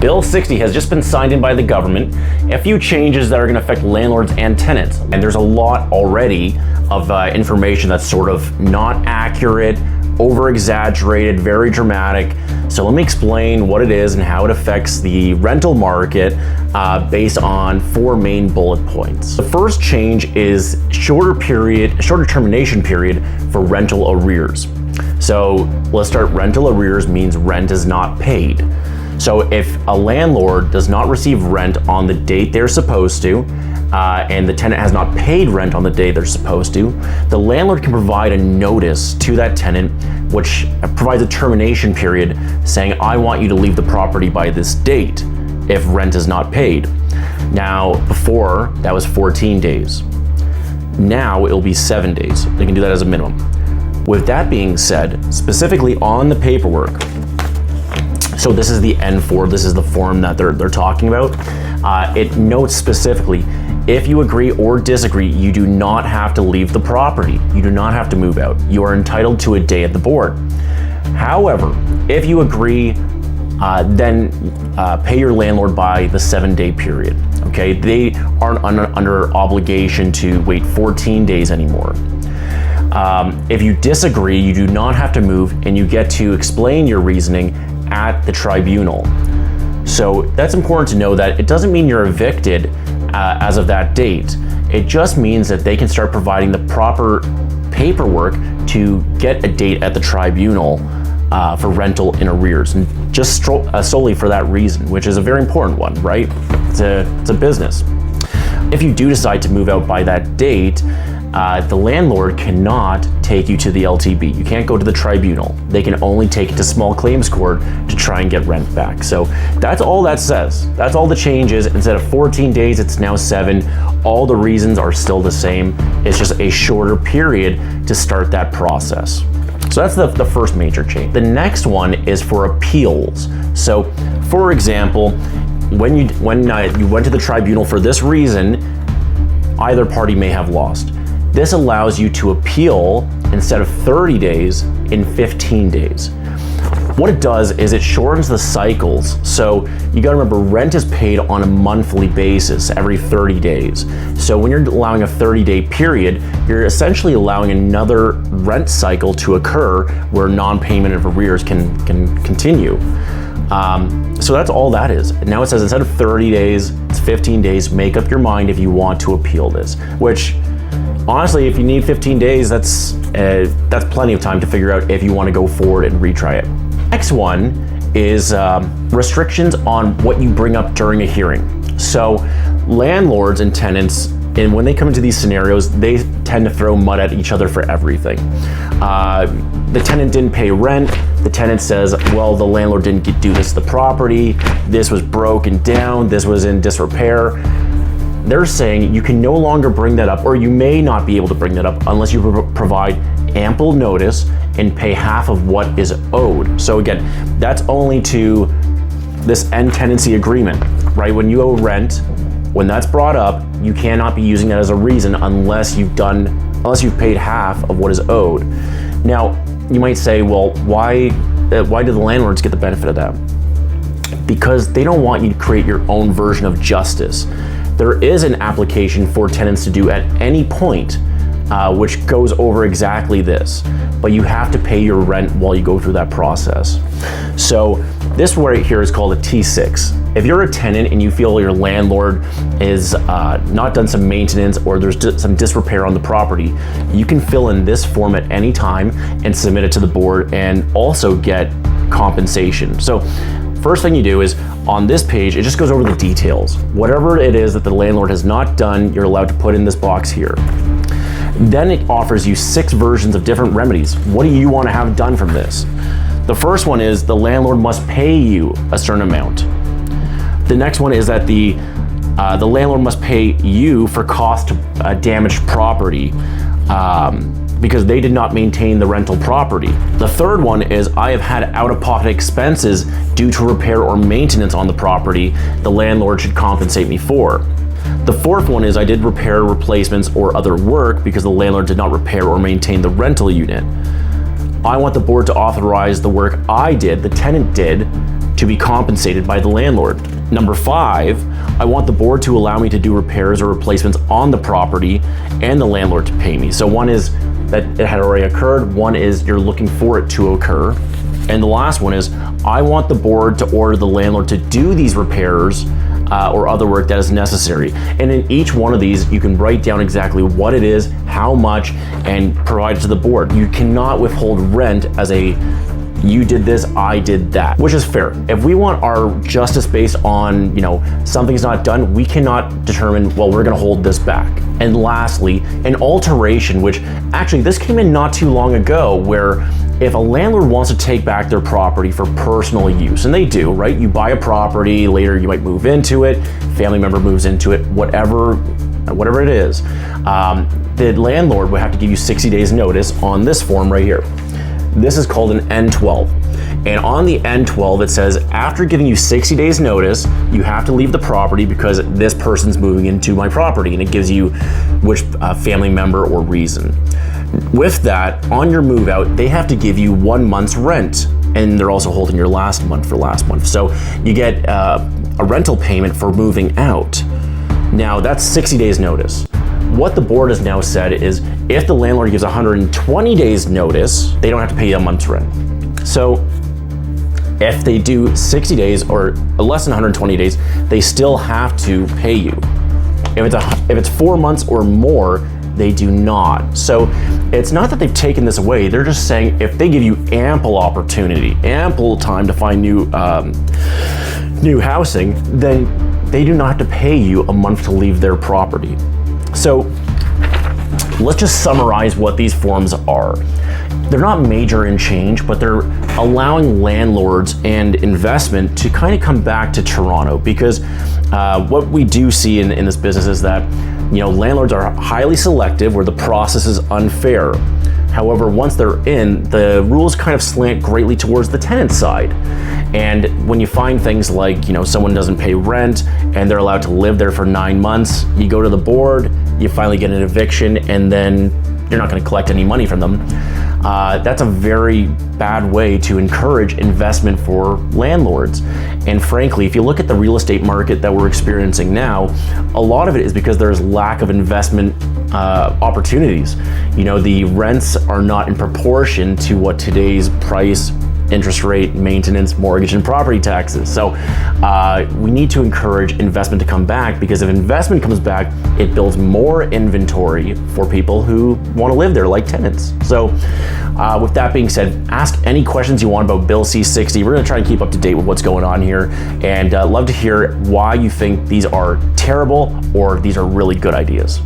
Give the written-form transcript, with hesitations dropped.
Bill 60 has just been signed in by the government. A few changes that are going to affect landlords and tenants. And there's a lot already of information that's sort of not accurate, over-exaggerated, very dramatic. So let me explain what it is and how it affects the rental market based on 4 main bullet points. The first change is shorter termination period for rental arrears. So let's start. Rental arrears means rent is not paid. So if a landlord does not receive rent on the date they're supposed to, and the tenant has not paid rent on the day they're supposed to, the landlord can provide a notice to that tenant, which provides a termination period saying, I want you to leave the property by this date if rent is not paid. Now, before, that was 14 days. Now it'll be 7 days. They can do that as a minimum. With that being said, specifically on the paperwork, so this is the N4, this is the form that they're talking about. It notes specifically, if you agree or disagree, you do not have to leave the property. You do not have to move out. You are entitled to a day at the board. However, if you agree, then pay your landlord by the 7-day period. Okay, they aren't under obligation to wait 14 days anymore. If you disagree, you do not have to move, and you get to explain your reasoning at the tribunal. So that's important to know, that it doesn't mean you're evicted as of that date. It just means that they can start providing the proper paperwork to get a date at the tribunal for rental in arrears, and just solely for that reason, which is a very important one, right? It's a business. If you do decide to move out by that date, the landlord cannot take you to the LTB. You can't go to the tribunal. They can only take it to small claims court to try and get rent back. So that's all that says. That's all the changes. Instead of 14 days, it's now 7. All the reasons are still the same. It's just a shorter period to start that process. So that's the first major change. The next one is for appeals. So for example, when you went to the tribunal for this reason, either party may have lost. This allows you to appeal instead of 30 days in 15 days. What it does is it shortens the cycles. So you gotta remember, rent is paid on a monthly basis every 30 days. So when you're allowing a 30-day period, you're essentially allowing another rent cycle to occur where non-payment of arrears can continue. So that's all that is. Now it says instead of 30 days, it's 15 days. Make up your mind if you want to appeal this, which honestly, if you need 15 days, that's plenty of time to figure out if you want to go forward and retry it. Next one is restrictions on what you bring up during a hearing. So landlords and tenants, and when they come into these scenarios, they tend to throw mud at each other for everything. The tenant didn't pay rent. The tenant says, well, the landlord didn't do this to the property. This was broken down. This was in disrepair. They're saying you can no longer bring that up, or you may not be able to bring that up unless you provide ample notice and pay half of what is owed. So again, that's only to this end tenancy agreement, right? When you owe rent, when that's brought up, you cannot be using that as a reason unless you've paid half of what is owed. Now, you might say, well, why do the landlords get the benefit of that? Because they don't want you to create your own version of justice. There is an application for tenants to do at any point, which goes over exactly this, but you have to pay your rent while you go through that process. So this right here is called a T6. If you're a tenant and you feel your landlord is not done some maintenance, or there's some disrepair on the property, you can fill in this form at any time and submit it to the board and also get compensation. So first thing you do is, on this page, it just goes over the details. Whatever it is that the landlord has not done, you're allowed to put in this box here. Then it offers you 6 versions of different remedies. What do you want to have done from this? The first one is the landlord must pay you a certain amount. The next one is that the landlord must pay you for cost to damaged property. Because they did not maintain the rental property. The third one is, I have had out-of-pocket expenses due to repair or maintenance on the property, the landlord should compensate me for. The fourth one is, I did repair, replacements, or other work because the landlord did not repair or maintain the rental unit. I want the board to authorize the work I did, the tenant did, to be compensated by the landlord. Number 5, I want the board to allow me to do repairs or replacements on the property and the landlord to pay me. So one is that it had already occurred, one is you're looking for it to occur, and the last one is I want the board to order the landlord to do these repairs or other work that is necessary. And in each one of these, you can write down exactly what it is, how much, and provide it to the board. You cannot withhold rent as a you did this, I did that, which is fair. If we want our justice based on, something's not done, we cannot determine, well, we're gonna hold this back. And lastly, an alteration, which actually this came in not too long ago, where if a landlord wants to take back their property for personal use, and they do, right? You buy a property, later you might move into it, family member moves into it, whatever it is, the landlord would have to give you 60 days notice on this form right here. This is called an N12. And on the N12, it says, after giving you 60 days notice, you have to leave the property because this person's moving into my property, and it gives you which family member or reason. With that, on your move out, they have to give you 1 month's rent, and they're also holding your last month for last month. So you get a rental payment for moving out. Now that's 60 days notice. What the board has now said is if the landlord gives 120 days notice, they don't have to pay you a month's rent. So if they do 60 days or less than 120 days, they still have to pay you. If it's 4 months or more, they do not. So it's not that they've taken this away, they're just saying if they give you ample opportunity, ample time to find new housing, then they do not have to pay you a month to leave their property. So let's just summarize what these forms are. They're not major in change, but they're allowing landlords and investment to kind of come back to Toronto, because what we do see in this business is that landlords are highly selective where the process is unfair. However, once they're in, the rules kind of slant greatly towards the tenant side. And when you find things like, someone doesn't pay rent and they're allowed to live there for 9 months, you go to the board, you finally get an eviction, and then you're not going to collect any money from them. That's a very bad way to encourage investment for landlords. And frankly, if you look at the real estate market that we're experiencing now, a lot of it is because there's lack of investment opportunities. The rents are not in proportion to what today's price, interest rate, maintenance, mortgage, and property taxes. So we need to encourage investment to come back, because if investment comes back, it builds more inventory for people who want to live there, like tenants. So with that being said, ask any questions you want about Bill C-60. We're going to try and keep up to date with what's going on here, and love to hear why you think these are terrible or these are really good ideas.